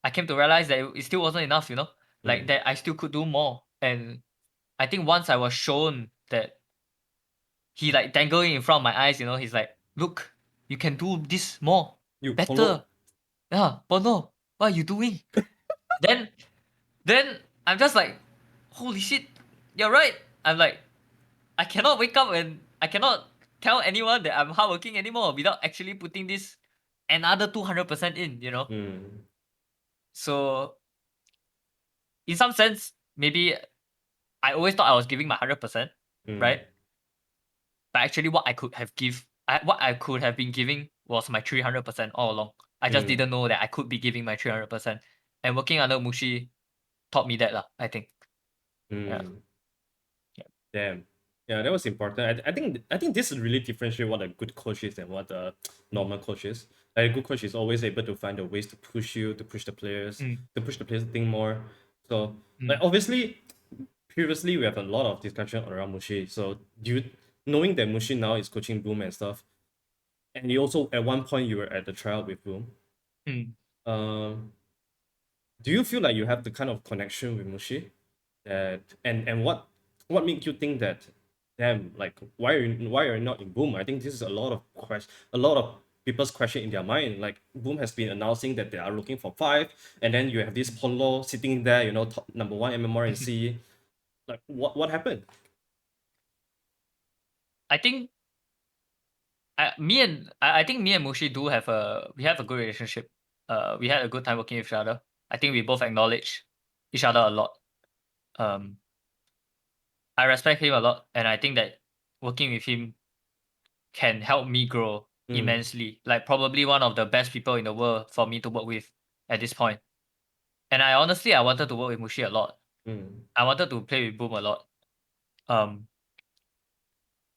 I came to realize that it still wasn't enough, you know? Like Mm. that I still could do more. And I think once I was shown that he like dangling in front of my eyes, you know, he's like, look, you can do this more, You better. Ponlo. Yeah, Ponlo, what are you doing? then then I'm just like, holy shit, you're right. I'm like, I cannot wake up and I cannot tell anyone that I'm hardworking anymore without actually putting this another 200% in, you know? Mm. So in some sense, maybe I always thought I was giving my 100%, Mm. right? But actually, what I could have been giving was my 300% all along. I just Mm. didn't know that I could be giving my 300%. And working under Mushi taught me that, lah, I think. Yeah. Mm. Yeah. Damn. Yeah, that was important. I think this really differentiate what a good coach is and what a Mm. normal coach is. Like a good coach is always able to find the ways to push you, Mm. to push the players to think more. So like Mm. obviously previously we have a lot of discussion around Mushi. So knowing that Mushi now is coaching Boom and stuff, and you also at one point you were at the trial with Boom. Mm. Um, do you feel like you have the kind of connection with Mushi that and what made you think that damn like why are you not in Boom? I think this is a lot of people's question in their mind. Like Boom has been announcing that they are looking for five, and then you have this Mm. Ponlo sitting there, you know, top number one MMR and C. Like what happened? I think I think me and Mushi do have a good relationship. We had a good time working with each other. I think we both acknowledge each other a lot. Um, I respect him a lot, and I think that working with him can help me grow Mm, immensely. Like probably one of the best people in the world for me to work with at this point. And I wanted to work with Mushi a lot. mm, I wanted to play with Boom a lot. Um,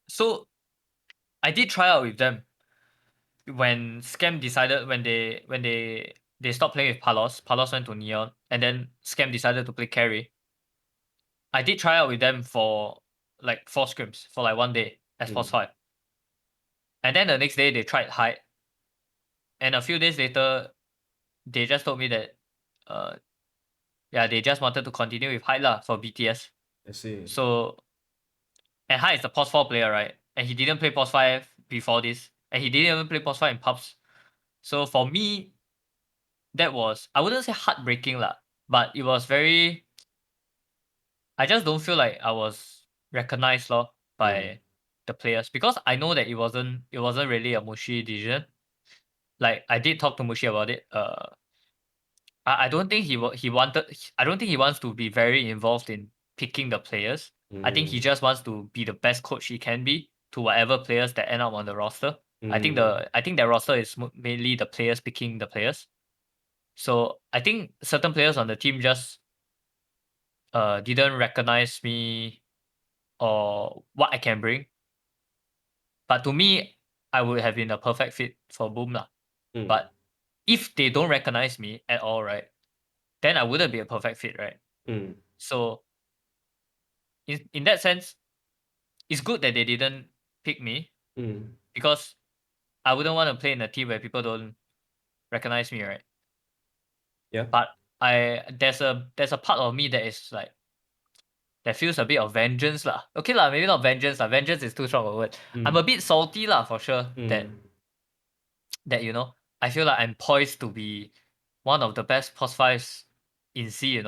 so I did try out with them when Scam decided when they stopped playing with Palos. Palos went to Neon, and then Scam decided to play carry. I did try out with them for like 4 scrims for like 1 day as mm. Force 5. And then the next day they tried hide. And a few days later, they just told me that uh yeah, they just wanted to continue with hide lah for BTS. I see. So and hide is the Pos 4 player, right? And he didn't play Pos 5 before this. And he didn't even play Pos 5 in pubs. So for me, that was I wouldn't say heartbreaking lah, but it was very I just don't feel like I was recognized lor Mm, by the players because I know that it wasn't really a Mushi decision. Like I did talk to Mushi about it. I don't think he wanted. I don't think he wants to be very involved in picking the players. I think he mm, just wants to be the best coach he can be to whatever players that end up on the roster. mm, I think that roster is mainly the players picking the players. So I think certain players on the team just didn't recognize me or what I can bring. But to me, I would have been a perfect fit for Boom lah. mm, But if they don't recognize me at all, right, then I wouldn't be a perfect fit, right? mm, So in that sense, it's good that they didn't pick me mm. because I wouldn't want to play in a team where people don't recognize me, right? Yeah. But there's a part of me that is like that feels a bit of vengeance lah. Okay lah, maybe not vengeance lah. Vengeance is too strong a word. I'm Mm, a bit salty lah for sure mm, that I feel like I'm poised to be one of the best post fives in C.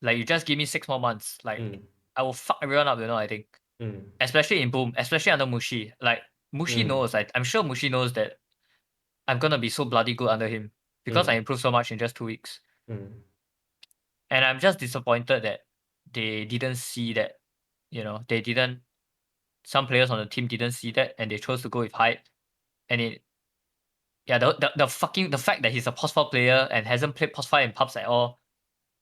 Like you just give me 6 more months, like mm, I will fuck everyone up. I think mm, especially in Boom, especially under Mushi. Like Mushi mm, knows. I'm sure Mushi knows that I'm gonna be so bloody good under him because I mm, improved so much in just 2 weeks. mm, And I'm just disappointed that they didn't see that. They didn't. Some players on the team didn't see that, and they chose to go with hype. And yeah, the fact that he's a POS 4 player and hasn't played POS 5 in pubs at all,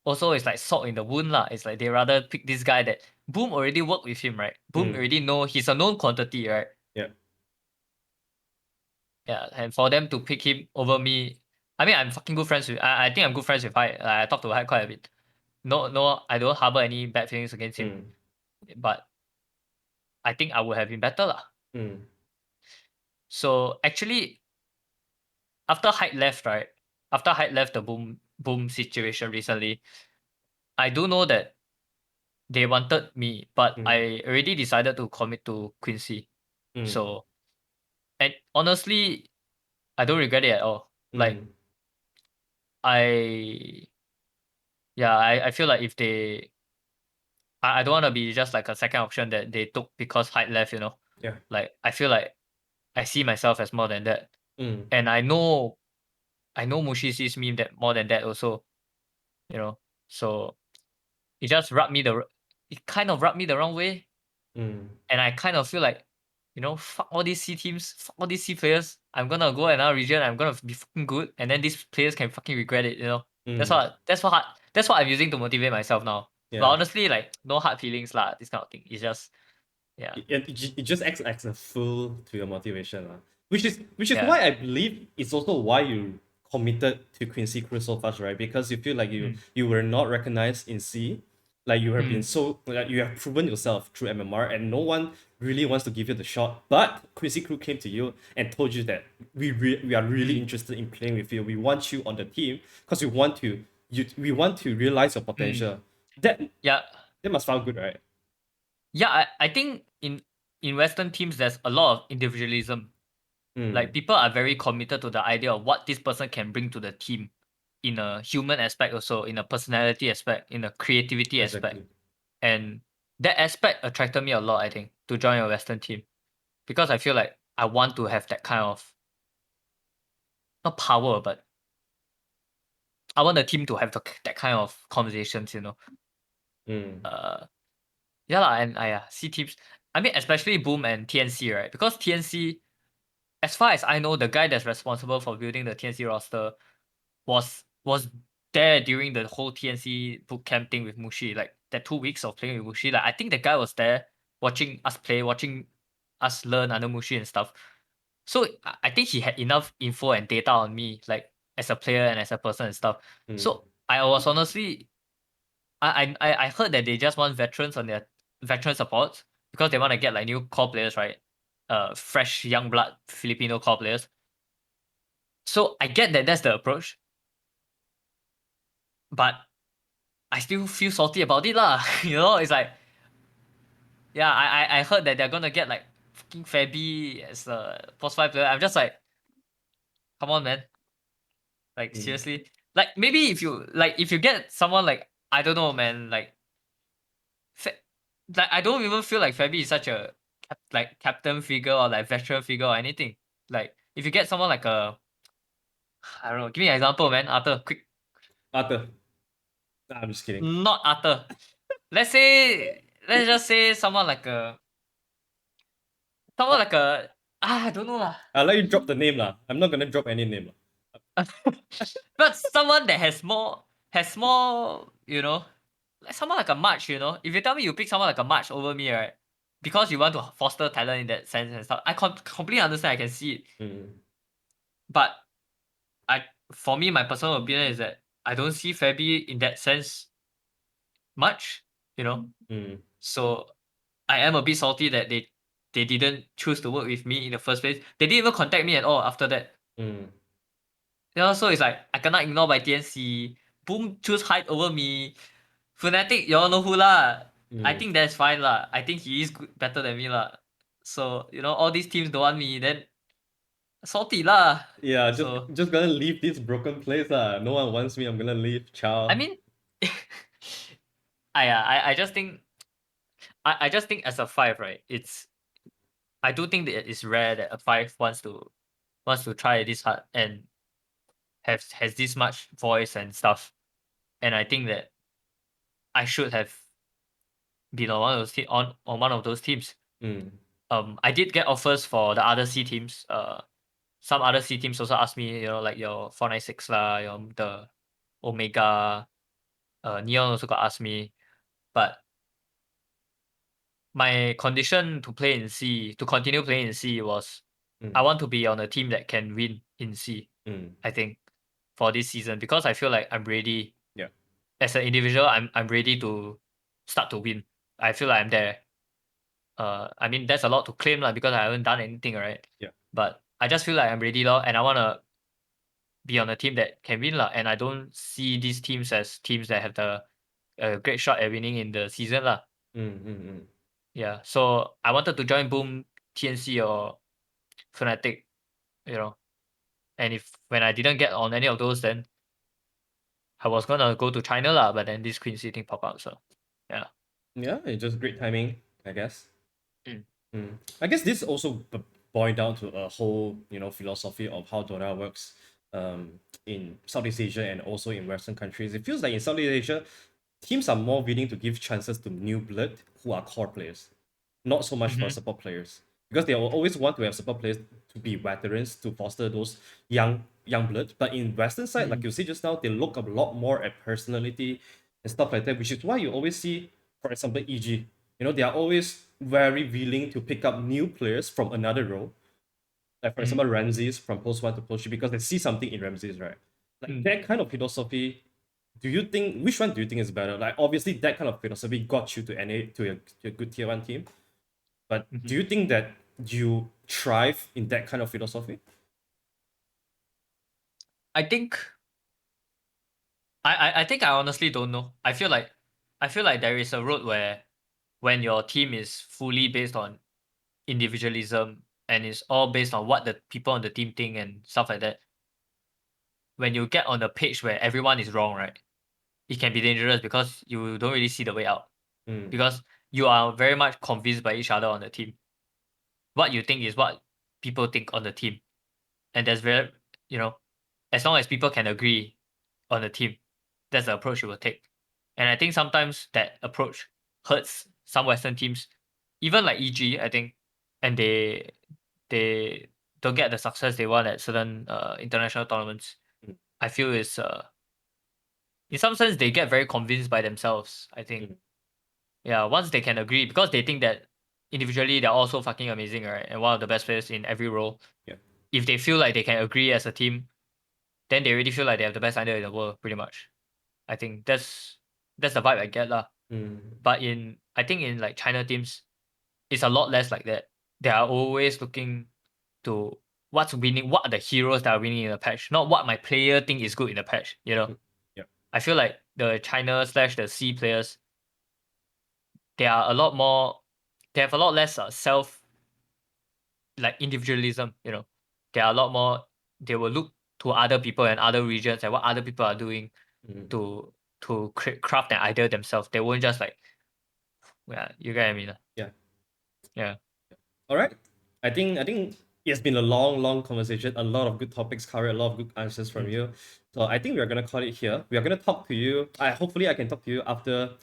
also is like salt in the wound lah. It's like they rather pick this guy that Boom already worked with him, right? Boom Mm. already know he's a known quantity, right? Yeah. Yeah, and for them to pick him over me, I mean, I'm fucking good friends with. I think I'm good friends with Hyde. I talk to Hyde quite a bit. No, I don't harbor any bad feelings against him. Mm. But I think I would have been better lah. Mm. So actually, after Hyde left, right? After Hyde left the boom situation recently, I do know that they wanted me, but Mm. I already decided to commit to Quincy. Mm. So, and honestly, I don't regret it at all. Like Mm. I, yeah, I feel like if they, I don't want to be just like a second option that they took because Hyde left. Yeah. Like I feel like I see myself as more than that, Mm. and I know Mushi sees me that more than that also. You know, so it just rubbed me the, it kind of rubbed me the wrong way, Mm. and I kind of feel like, fuck all these C teams, fuck all these C players. I'm gonna go another region. I'm gonna be fucking good, and then these players can fucking regret it. That's Mm. what that's what that's what I'm using to motivate myself now. But Yeah. honestly, like no hard feelings lah. This kind of thing. It's just yeah, It just acts as a fool to your motivation, which is yeah, why I believe it's also why you committed to Quincy Crew so fast, right? Because you feel like you mm, you were not recognized in C, like you have been mm, so like you have proven yourself through MMR, and no one really wants to give you the shot. But Quincy Crew came to you and told you that we are really mm, interested in playing with you. We want you on the team because we want to realize your mm. potential. That Yeah, that must feel good, right? yeah. I think in Western teams there's a lot of individualism. Like Mm, people are very committed to the idea of what this person can bring to the team in a human aspect, also in a personality aspect, in a creativity aspect. exactly. And that aspect attracted me a lot, I think, to join a Western team. Because I feel like I want to have that kind of, not power, but I want the team to have that kind of conversations. Mm, Uh yeah lah, and C teams. I mean especially Boom and TNC, right? Because TNC, as far as I know, the guy that's responsible for building the TNC roster was there during the whole TNC boot camp thing with Mushi, like that 2 weeks of playing with Mushi. Like I think the guy was there watching us play, watching us learn under Mushi and stuff. So I think he had enough info and data on me, like as a player and as a person and stuff. mm, So I was honestly, I heard that they just want veterans on their veteran supports because they want to get like new core players, right? Fresh young blood Filipino core players. So I get that that's the approach, but I still feel salty about it lah. It's like, yeah, I heard that they're gonna get like fucking Febby as a post 5 player. I'm just like, come on, man. Like mm. seriously. Like maybe if you get someone like, I don't know, man, Fe- like I don't even feel like Febby is such a captain figure or like veteran figure or anything. Like if you get someone like a, I don't know, give me an example, man. Arthur, quick. Arthur. Nah, I'm just kidding. Not Arthur. Let's just say someone Uh, like a, I don't know lah. I'll let you drop the name lah. I'm not gonna drop any name lah. But someone that has more, like someone like a March. If you tell me you pick someone like a March over me, right? Because you want to foster talent in that sense and stuff, I completely understand. I can see it. Mm, But I, for me, my personal opinion is that I don't see Febby in that sense much. mm, So I am a bit salty that they didn't choose to work with me in the first place. They didn't even contact me at all after that. mm, So it's like I cannot ignore by TNC. Boom choose Hyde over me. Fnatic, you all know who lah. I mm. think that's fine lah. I think he is good, better than me lah. So all these teams don't want me, then salty lah. Yeah, just So just gonna leave this broken place lah. No one wants me. I'm gonna leave. I Ciao. mean, I just think I just think as a five, right? I do think that it's rare that a five wants to try this hard and has this much voice and stuff. And I think that I should have been on one of those on one of those teams. Mm, I did get offers for the other C teams. some other C teams also ask me, like your 496 lah, the Omega, Neon also got ask me, but my condition to play in C, to continue playing in C was I Mm, want to be on a team that can win in C, mm, I think, for this season because I feel like I'm ready yeah. as an individual. I'm ready to start to win. I feel like I'm there. I mean that's a lot to claim lah because I haven't done anything, right? Yeah. But I just feel like I'm ready lor, and I wanna be on a team that can win lah. And I don't see these teams as teams that have the great shot at winning in the season lah. Mm, mm, mm. Yeah, so I wanted to join Boom, TNC or Fnatic, you know. And if when I didn't get on any of those, then I was gonna go to China lah. But then this Quincy thing pop up, so yeah. Yeah, it's just great timing, I guess. Mm. Mm. I guess this also boiled down to a whole, philosophy of how Dota works in Southeast Asia and also in Western countries. It feels like in Southeast Asia, teams are more willing to give chances to new blood who are core players, not so much for Mm-hmm. support players, because they will always want to have support players to be veterans to foster those young blood. But in Western side, like Mm. you see just now, they look a lot more at personality and stuff like that, which is why you always see, for example, EG. They are always very willing to pick up new players from another role. Like for Mm. example, Ramses from Post 1 to Post 3 because they see something in Ramses, right? Like Mm. that kind of philosophy, do you think which one do you think is better? Like obviously that kind of philosophy got you to a good tier one team. But Mm-hmm. do you think that you thrive in that kind of philosophy? I think I think I honestly don't know. I feel like there is a road where when your team is fully based on individualism and it's all based on what the people on the team think and stuff like that. When you get on a page where everyone is wrong, right? It can be dangerous because you don't really see the way out. Mm, Because you are very much convinced by each other on the team. What you think is what people think on the team. And there's very, you know, as long as people can agree on the team, that's the approach you will take. And I think sometimes that approach hurts some Western teams, even like EG, I think, and they don't get the success they want at certain international tournaments. mm, I feel is in some sense they get very convinced by themselves. I think, mm, yeah, once they can agree because they think that individually they're also fucking amazing, right? And one of the best players in every role. yeah. If they feel like they can agree as a team, then they already feel like they have the best idea in the world, pretty much. I think that's the vibe I get lah. Mm, But I think in like China teams, it's a lot less like that. They are always looking to what's winning, what are the heroes that are winning in the patch, not what my player think is good in the patch. mm, yeah. I feel like the China slash the C players, they are a lot more, they have a lot less self like individualism. They are a lot more. They will look to other people and other regions and what other people are doing Mm, to craft an idea themselves. They won't just like, yeah, you get what I mean? yeah. Yeah. All right. I think it's been a long conversation. A lot of good topics covered. A lot of good answers from Mm. you. So I think we are gonna call it here. We are gonna talk to you. Hopefully I can talk to you after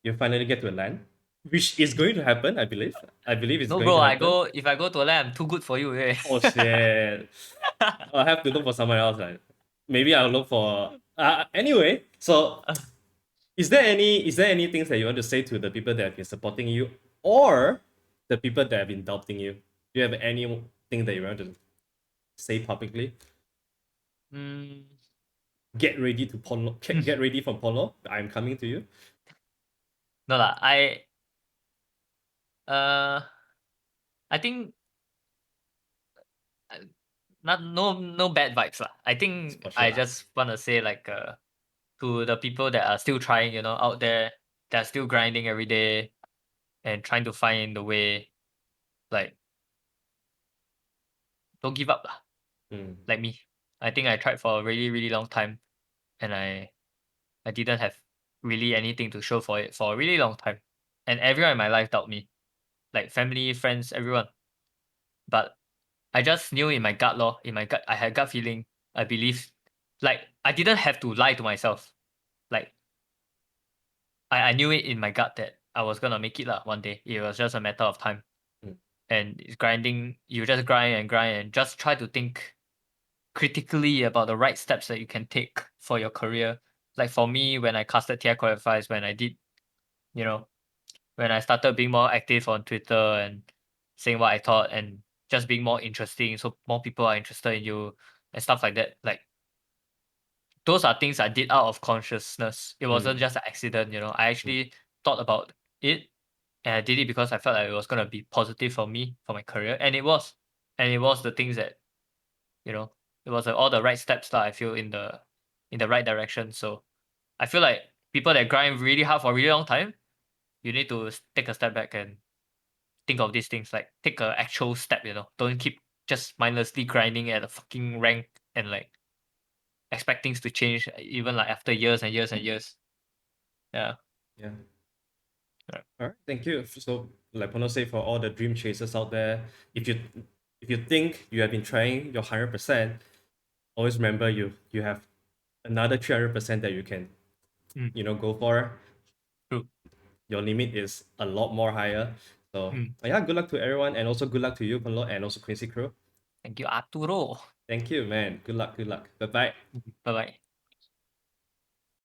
you finally get to a land, which is going to happen. I believe. I believe it's No, going bro. to happen. If I go to LAN, I'm too good for you. Eh. Oh shit. I'll have to look for someone else, right? Maybe I'll look for anyway, so is there any things that you want to say to the people that have been supporting you or the people that have been doubting you? Do you have anything that you want to say publicly? mm, Get ready to Ponlo, get ready for Ponlo. I'm coming to you. no lah. Uh I think uh, not no bad vibes lah. I think For sure I lah. just wanna say like to the people that are still trying, out there, that are still grinding every day and trying to find the way, like don't give up lah. Mm, Like me. I think I tried for a really, really long time and I didn't have really anything to show for it for a really long time. And everyone in my life doubt me. Like family, friends, everyone. But I just knew in my gut lor, in my gut, I had gut feeling. I believe like I didn't have to lie to myself. Like I knew it in my gut that I was gonna make it lah one day. It was just a matter of time. mm. and it's grinding. You just grind and grind and just try to think critically about the right steps that you can take for your career. Like for me, when I casted TI qualifiers, when I did, you know, when I started being more active on Twitter and saying what I thought and just being more interesting, so more people are interested in you and stuff like that. Like those are things I did out of consciousness. It wasn't Mm, just an accident, I mm, actually thought about it and I did it because I felt like it was gonna be positive for me, for my career. And it was. And it was the things that, you know, it was all the right steps that I feel in the right direction. So I feel like people that grind really hard for a really long time, you need to take a step back and think of these things. Like take a actual step, Don't keep just mindlessly grinding at a fucking rank and like expect things to change even like after years and years and years. Yeah. yeah. Right. All right, thank you. So, like Ponlo say, for all the dream chasers out there, if you if you think you have been trying your 100%, always remember you have another 300% that you can Mm, go for. true. Your limit is a lot more higher. So Mm. yeah, good luck to everyone, and also good luck to you, Ponlo, and also Quincy Crew. Thank you, Arturo. Thank you, man. Good luck. Good luck. Bye bye. Bye bye.